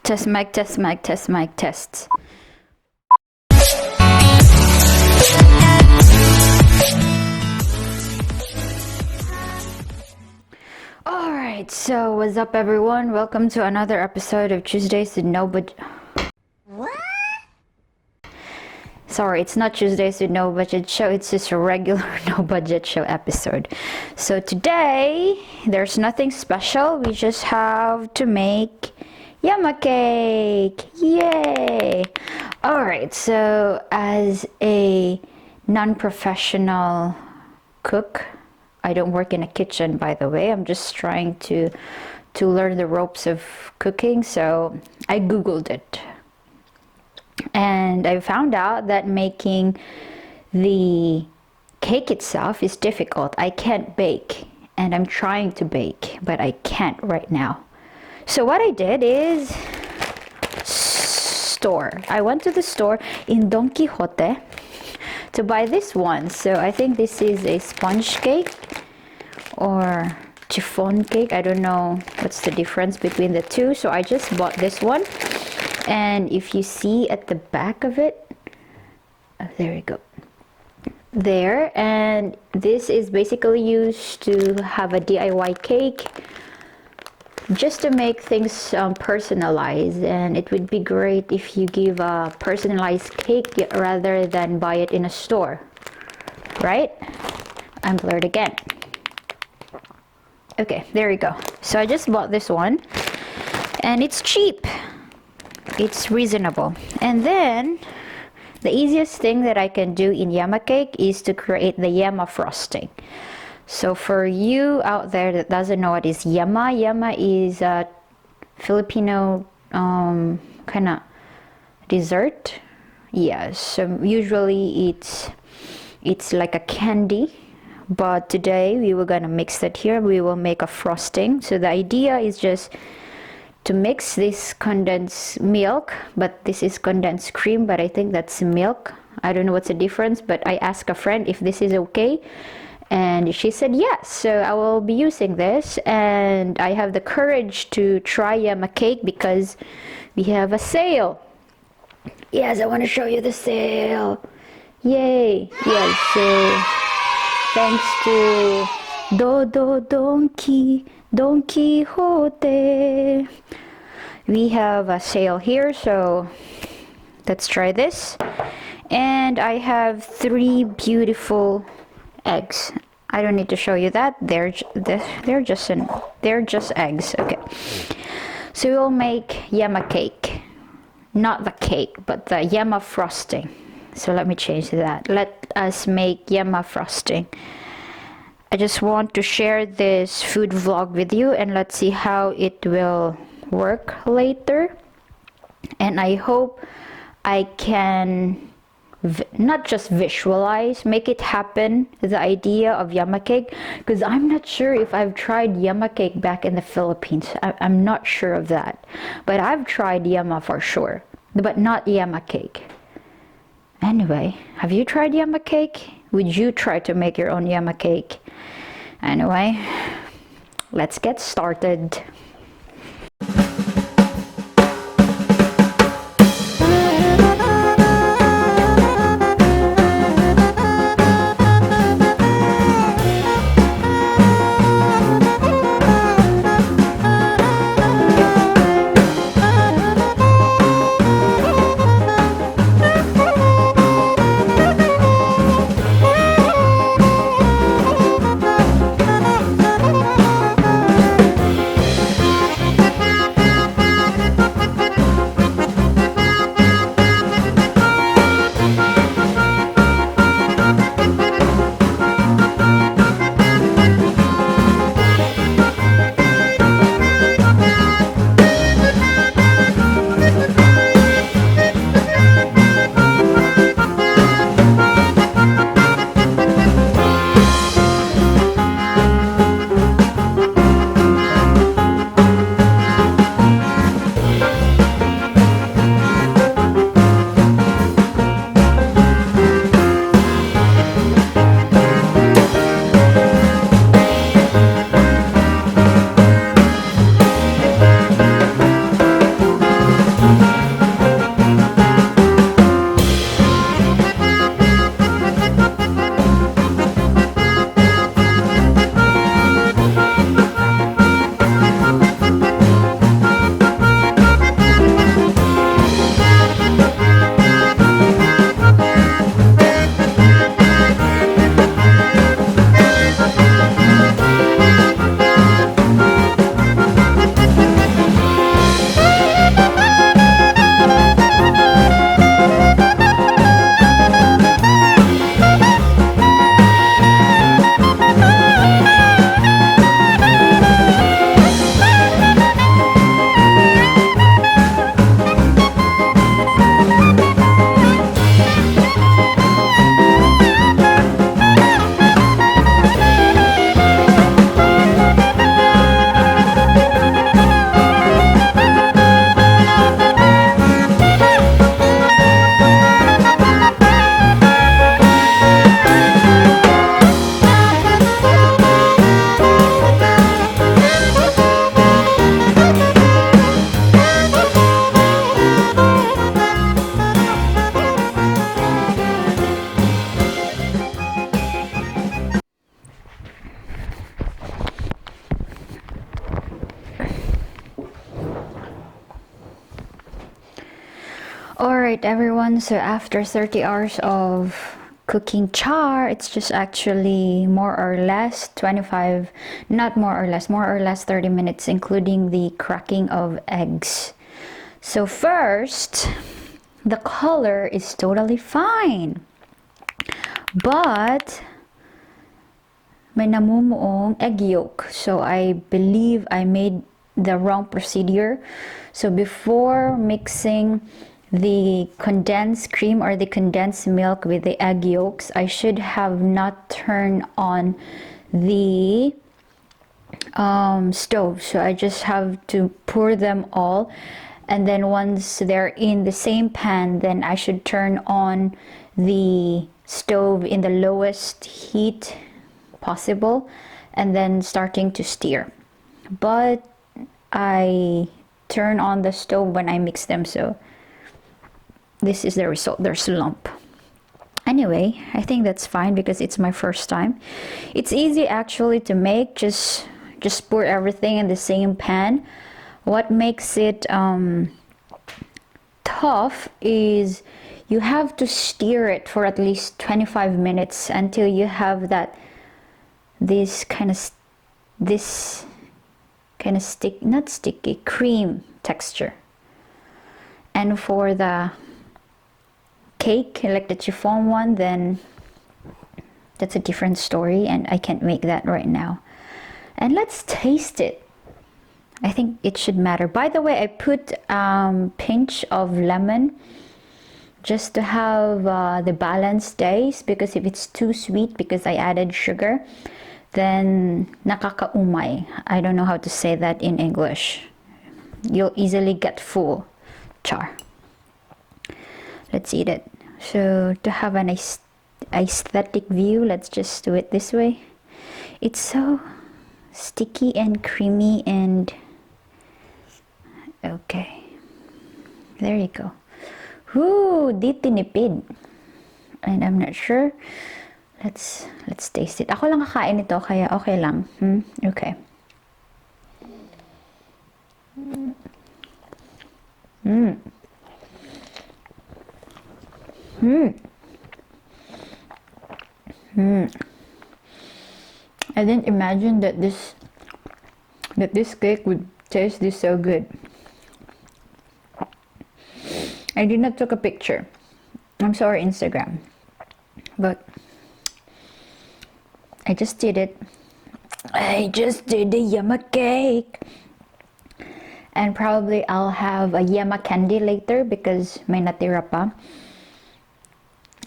Test mic, test mic, test mic, tests. Alright, so what's up everyone? Welcome to another episode of Tuesdays with No Budget. What? Sorry, it's not Tuesdays with No Budget Show, it's just a regular No Budget Show episode. So today, there's nothing special, we just have to make Yama cake! Yay! Alright, so as a non-professional cook, I don't work in a kitchen, by the way. I'm just trying to learn the ropes of cooking, so I googled it. And I found out that making the cake itself is difficult. I can't bake, and I'm trying to bake, but I can't right now. So what I did is I went to the store in Don Quixote to buy this one. So I think this is a sponge cake or chiffon cake. I don't know what's the difference between the two. So I just bought this one. And if you see at the back of it, oh, there you go. There. And this is basically used to have a DIY cake, just to make things personalized, and it would be great if you give a personalized cake rather than buy it in a store, right? I'm blurred again. Okay, there you go. So I just bought this one, and it's cheap. It's reasonable. And then the easiest thing that I can do in Yama cake is to create the Yama frosting. So for you out there that doesn't know what is Yama, Yama is a Filipino kind of dessert. Yeah, so usually it's like a candy, but today we were gonna mix it here. We will make a frosting. So the idea is just to mix this condensed milk, but this is condensed cream, but I think that's milk. I don't know what's the difference, but I asked a friend if this is okay. And she said yes, so I will be using this, and I have the courage to try Yama cake because we have a sale. Yes, I want to show you the sale. Yay! Yes, so thanks to Don Quixote, we have a sale here, so let's try this. And I have 3 beautiful eggs. I don't need to show you that. They're just eggs. Okay. So we'll make Yama cake. Not the cake, but the Yama frosting. So let me change that. Let us make Yama frosting. I just want to share this food vlog with you, and let's see how it will work later. And I hope I can not just visualize, make it happen, the idea of Yama cake, because I'm not sure if I've tried Yama cake back in the Philippines. I'm not sure of that, but I've tried Yama for sure, but not Yama cake. Anyway, have you tried Yama cake? Would you try to make your own Yama cake? Anyway, let's get started. Alright everyone, so after 30 hours of cooking char, it's just actually more or less 25, not more or less 30 minutes, including the cracking of eggs. So first, the color is totally fine, but may namumuong egg yolk. So I believe I made the wrong procedure. So before mixing the condensed cream or the condensed milk with the egg yolks, I should have not turned on the stove. So I just have to pour them all, and then once they're in the same pan, then I should turn on the stove in the lowest heat possible and then starting to stir. But I turn on the stove when I mix them, so this is the result. There's a lump. Anyway, I think that's fine because it's my first time. It's easy actually to make. Just pour everything in the same pan. What makes it tough is you have to stir it for at least 25 minutes until you have that this kind of not sticky, cream texture. And for the cake, like the chiffon one, then that's a different story, and I can't make that right now. And let's taste it. I think it should matter. By the way, I put pinch of lemon just to have the balanced taste, because if it's too sweet because I added sugar, then nakakaumay. I don't know how to say that in English. You'll easily get full char. Let's eat it. So to have an aesthetic view, let's just do it this way. It's so sticky and creamy, and okay, there you go. Ooh, di tinipid. And I'm not sure. Let's taste it. Ako lang kakain ito, kaya okay lang. Okay. I didn't imagine that this cake would taste this so good. I did not took a picture. I'm sorry, Instagram. But I just did it. I just did the Yama cake. And probably I'll have a Yema candy later because may natira pa.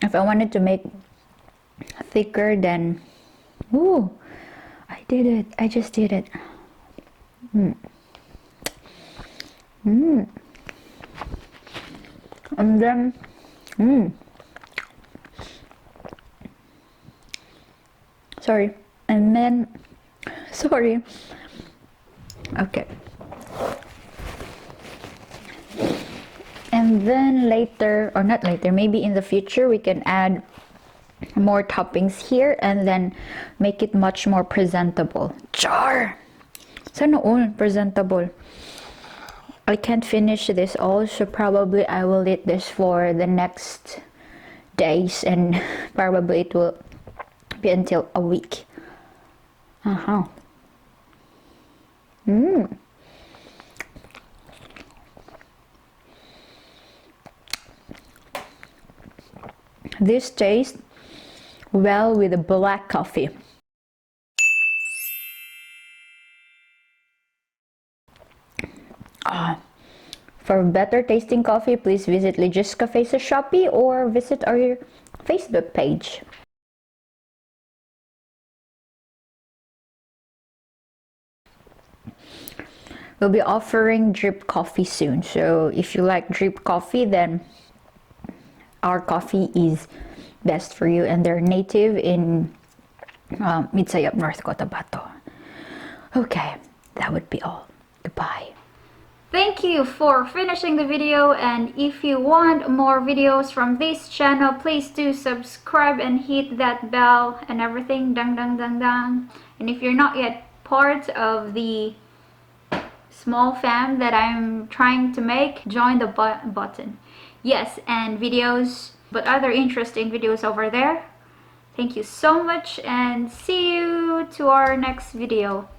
If I wanted to make thicker, then ooh, I did it. I just did it. And then sorry. And then sorry. Okay. And then later, or not later, maybe in the future, we can add more toppings here and then make it much more presentable. Char! Sana all presentable. I can't finish this all, so probably I will eat this for the next days, and probably it will be until a week. This tastes well with a black coffee. For better tasting coffee, please visit Lydia's Cafe sa Shopee or visit our Facebook page. We'll be offering drip coffee soon, so if you like drip coffee, then our coffee is best for you, and they're native in Midsayap, North Cotabato. Okay, that would be all. Goodbye. Thank you for finishing the video, and if you want more videos from this channel, please do subscribe and hit that bell and everything, dang dang dang dang. And if you're not yet part of the small fam that I'm trying to make, join the button. Yes, and videos, but other interesting videos over there. Thank you so much and see you to our next video.